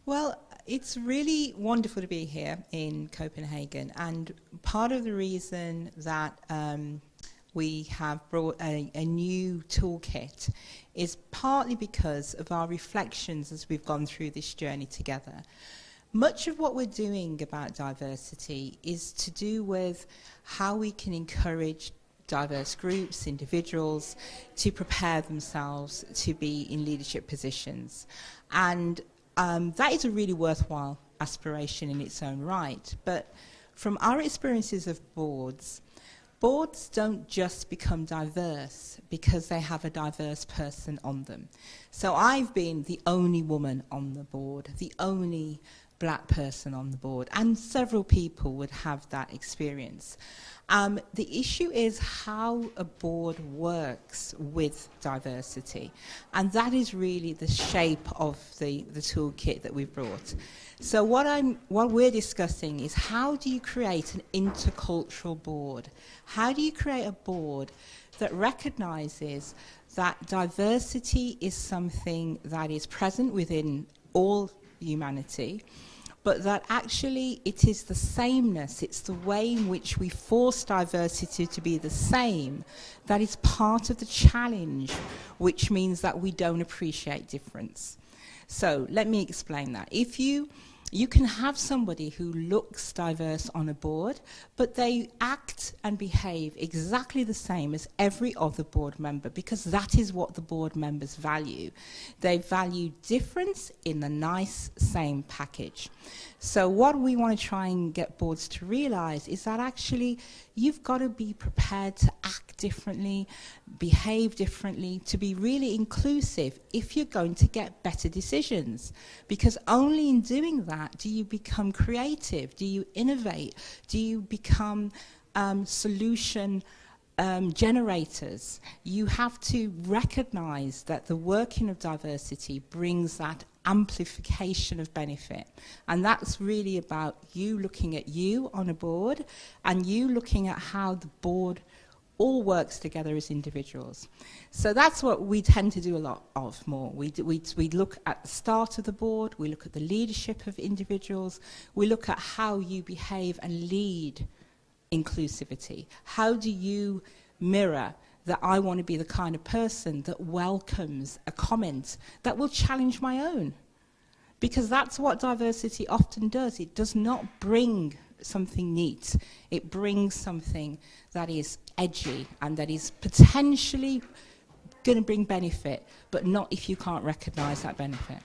Well, it's really wonderful to be here in Copenhagen, and part of the reason that we have brought a new toolkit is partly because of our reflections as we've gone through this journey together. Much of what we're doing about diversity is to do with how we can encourage diverse groups, individuals, to prepare themselves to be in leadership positions. And that is a really worthwhile aspiration in its own right. But from our experiences of boards don't just become diverse because they have a diverse person on them. So I've been the only woman on the board, the only black person on the board, and several people would have that experience. The issue is how a board works with diversity, and that is really the shape of the toolkit that we've brought. So what we're discussing is, how do you create an intercultural board? How do you create a board that recognizes that diversity is something that is present within all humanity, but that actually it is the sameness, it's the way in which we force diversity to be the same that is part of the challenge, which means that we don't appreciate difference. So let me explain that. If you can have somebody who looks diverse on a board, but they act and behave exactly the same as every other board member, because that is what the board members value. They value difference in the nice, same package. So what we want to try and get boards to realize is that actually you've got to be prepared to act differently, behave differently, to be really inclusive if you're going to get better decisions. Because only in doing that do you become creative, do you innovate, do you become solution generators. You have to recognize that the working of diversity brings that amplification of benefit. And that's really about you looking at you on a board and you looking at how the board all works together as individuals. So that's what we tend to do a lot of more. We look at the start of the board, we look at the leadership of individuals, we look at how you behave and lead inclusivity. How do you mirror that I want to be the kind of person that welcomes a comment that will challenge my own? Because that's what diversity often does. It does not bring something neat. It brings something that is edgy and that is potentially going to bring benefit, but not if you can't recognize that benefit.